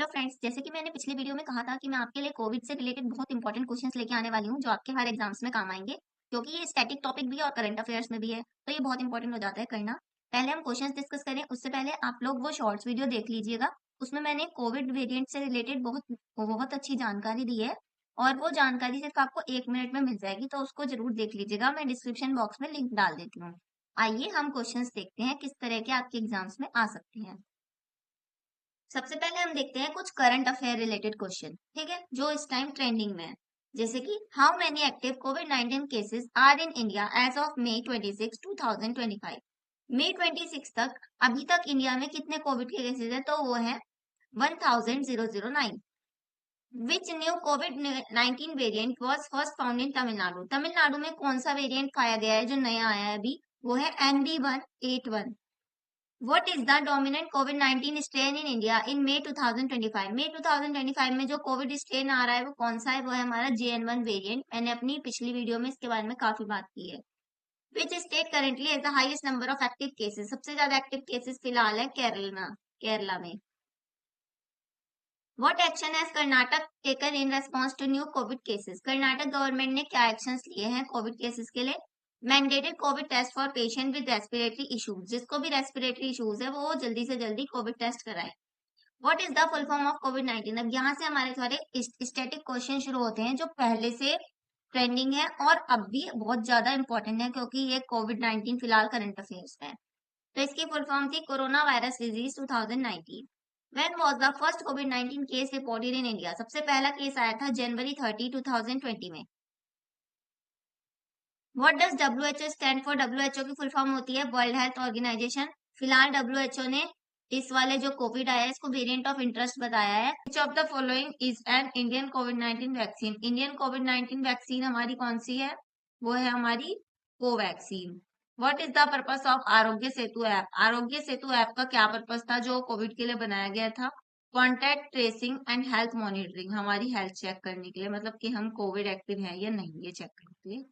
Hello friends, जैसे कि मैंने पिछले वीडियो में कहा था कि मैं आपके लिए कोविड से रिलेटेड बहुत इंपॉर्टेंट क्वेश्चंस लेके आने वाली हूँ जो आपके हर एग्जाम्स में काम आएंगे, क्योंकि ये स्टैटिक टॉपिक भी है और करंट अफेयर्स में भी है, तो ये बहुत इंपॉर्टेंट हो जाता है करना। पहले हम क्वेश्चंस डिस्कस करें उससे पहले आप लोग वो शॉर्ट्स वीडियो देख लीजिएगा। उसमें मैंने कोविड वेरिएंट से रिलेटेड बहुत बहुत अच्छी जानकारी दी है, और वो जानकारी सिर्फ आपको 1 मिनट में मिल जाएगी, तो उसको जरूर देख लीजिएगा। मैं डिस्क्रिप्शन बॉक्स में लिंक डाल देती हूँ। आइए हम क्वेश्चंस देखते हैं किस तरह के आपके एग्जाम्स में आ सकते हैं। सबसे पहले हम देखते हैं कुछ करंट अफेयर रिलेटेड क्वेश्चन, ठीक है, जो इस टाइम ट्रेंडिंग में है। जैसे कि how many active COVID 19 cases are in India as of May 26, 2025। मई 26 तक अभी तक इंडिया में कितने कोविड के केसेस है, तो वो है 1009। Which new Covid 19 variant was first found in Tamil Nadu. Tamil Nadu में कौन सा वेरिएंट पाया गया है जो नया आया है अभी, वो है MD181। What is the dominant COVID-19 strain in India in May 2025? मई 2025 में जो कोविड स्ट्रेन आ रहा है वो कौन सा है, वो है हमारा JN1 वेरिएंट। मैंने अपनी पिछली वीडियो में इसके बारे में काफी बात की है। Which state currently has the highest number of active cases? सबसे ज्यादा एक्टिव केसेस फिलहाल है केरला में। What action has Karnataka taken in response to new COVID cases? Karnataka government ने क्या एक्शंस लिए हैं कोविड केसेस के लिए? Mandated COVID test for patient with respiratory issues, जिसको भी रेस्पिरेटरी इश्यूज है वो जल्दी से जल्दी कोविड टेस्ट कराए। What is the full form of COVID 19? अब यहाँ से हमारे सारे स्टैटिक क्वेश्चन शुरू होते हैं जो पहले से ट्रेंडिंग है और अब भी बहुत ज्यादा इंपॉर्टेंट है, क्योंकि ये कोविड 19 फिलहाल करंट अफेयर्स में है। तो इसकी फुल फॉर्म थी corona virus disease 2019। When was the first COVID-19 case reported in India? सबसे पहला केस आया था जनवरी 30, 2020 में। What does WHO stand for? WHO की फुल फॉर्म होती है वर्ल्ड हेल्थ ऑर्गेनाइजेशन। फिलहाल WHO ने इस वाले जो कोविड आया है इसको वेरिएंट ऑफ इंटरेस्ट बताया है। Which of the following is an Indian COVID-19 vaccine? Indian COVID-19 vaccine हमारी कौन सी है, वो है हमारी Covaxin. What is the purpose of Aarogya Setu app? Aarogya Setu app का क्या पर्पस था जो कोविड के लिए बनाया गया था? Contact tracing and health monitoring, हमारी हेल्थ चेक करने के लिए, मतलब कि हम कोविड एक्टिव हैं या नहीं ये चेक करने के लिए।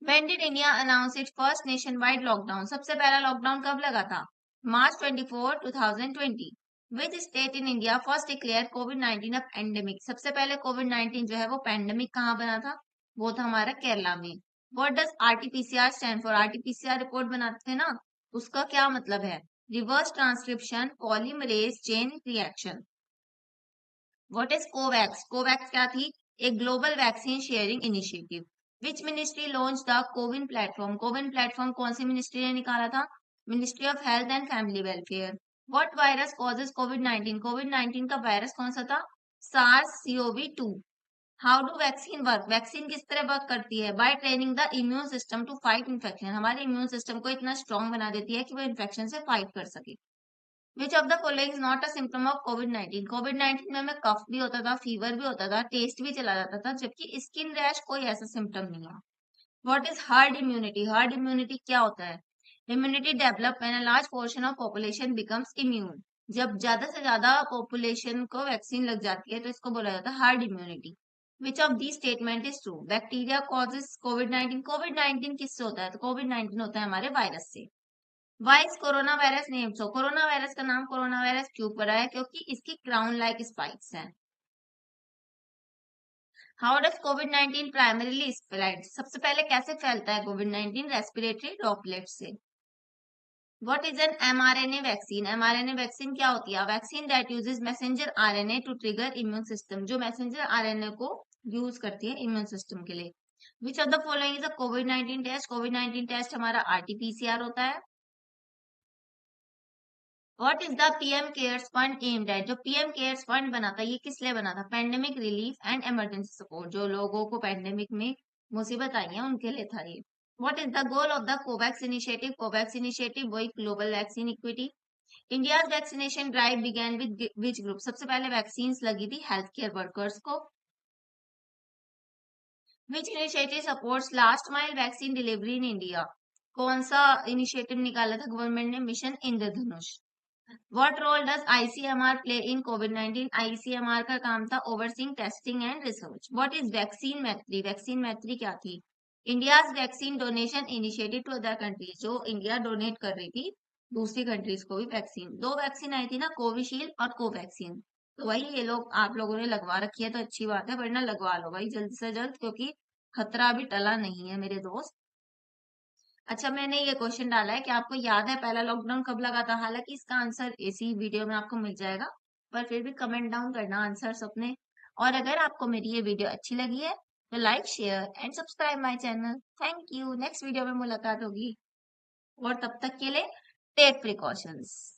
When did India announce its first nationwide lockdown? सबसे पहला लॉकडाउन कब लगा था? मार्च 24, 2020। Which state in India first declared COVID-19 a pandemic? सबसे पहले COVID-19 जो है वो पैंडेमिक कहाँ बना था, वो था हमारा केरला में। What does RT-PCR stand for? RT-PCR report बनाते थे ना, उसका क्या मतलब है? Reverse transcription polymerase chain reaction. What is Covax? Covax क्या थी? एक global vaccine sharing initiative. Which ministry launch the CoWIN platform? CoWIN platform कौन सी मिनिस्ट्री ने निकाला था? Ministry of health and family welfare. What virus causes Covid 19? Covid 19 का virus कौन सा था? SARS-CoV-2। How do vaccine work? Vaccine किस तरह वर्क करती है? By training the immune system to fight infection, हमारे इम्यून सिस्टम को इतना स्ट्रॉन्ग बना देती है कि वो इन्फेक्शन से फाइट कर सके। विच of the following is not a symptom of COVID 19? Covid 19 में हमें कफ भी होता था, फीवर भी होता था, टेस्ट भी चला जाता था, जबकि स्किन रैश कोई ऐसा सिम्टम नहीं है। What is herd immunity? Herd immunity क्या होता है? Immunity develop when a large portion of population becomes immune, जब ज्यादा से ज्यादा पॉपुलेशन को वैक्सीन लग जाती है तो इसको बोला जाता है herd immunity. Which of the statement is true? Bacteria causes Covid 19। Covid 19 किससे होता है? तो कोविड 19 होता है हमारे वायरस से। Why is corona virus name so? Corona virus का नाम कोरोना वायरस क्यों पड़ा है? क्योंकि इसकी क्राउन लाइक स्पाइक्स हैं। How does COVID 19 primarily spread? सबसे पहले कैसे फैलता है कोविड 19? रेस्पिरेटरी ड्रॉपलेट से। What is an mRNA vaccine? mRNA vaccine क्या होती है? Vaccine that uses messenger RNA to trigger immune system, जो मैसेंजर RNA को यूज करती है इम्यून सिस्टम के लिए। Which of the following is a COVID 19 test? COVID 19 test हमारा RT-PCR होता है। What is the PM CARES fund aimed at? जो पीएम केयर्स फंड बना था ये किस लिए बना था? Pandemic relief and emergency support, जो लोगों को पैंडेमिक में मुसीबत आई है उनके लिए था ये। What is the goal of the COVAX initiative? COVAX initiative वही global vaccine equity. India's vaccination drive began with which group? सबसे पहले वैक्सीन लगी थी हेल्थ केयर वर्कर्स को। Which initiative supports last mile vaccine delivery in India? कौन सा initiative निकाला था गवर्नमेंट ने? Mission Indradhanush. What role does ICMR play in COVID-19? ICMR का काम था overseeing testing and research. What is vaccine मैत्री? वैक्सीन मैत्री क्या थी? India's vaccine donation initiative to other countries, जो इंडिया डोनेट कर रही थी दूसरी कंट्रीज को भी वैक्सीन। दो वैक्सीन आई थी ना, कोविशील्ड और कोवैक्सीन, तो वही ये लोग आप लोगों ने लगवा रखी है तो अच्छी बात है, वरना लगवा लो भाई जल्द से जल्द, क्योंकि खतरा अभी टला नहीं है मेरे दोस्त। अच्छा, मैंने ये क्वेश्चन डाला है कि आपको याद है पहला लॉकडाउन कब लगा था? हालांकि इसका आंसर इसी वीडियो में आपको मिल जाएगा, पर फिर भी कमेंट डाउन करना आंसर्स अपने। और अगर आपको मेरी ये वीडियो अच्छी लगी है तो like share and subscribe my channel. Thank you. Next video में मुलाकात होगी, और तब तक के लिए टेक प्रिकॉशंस।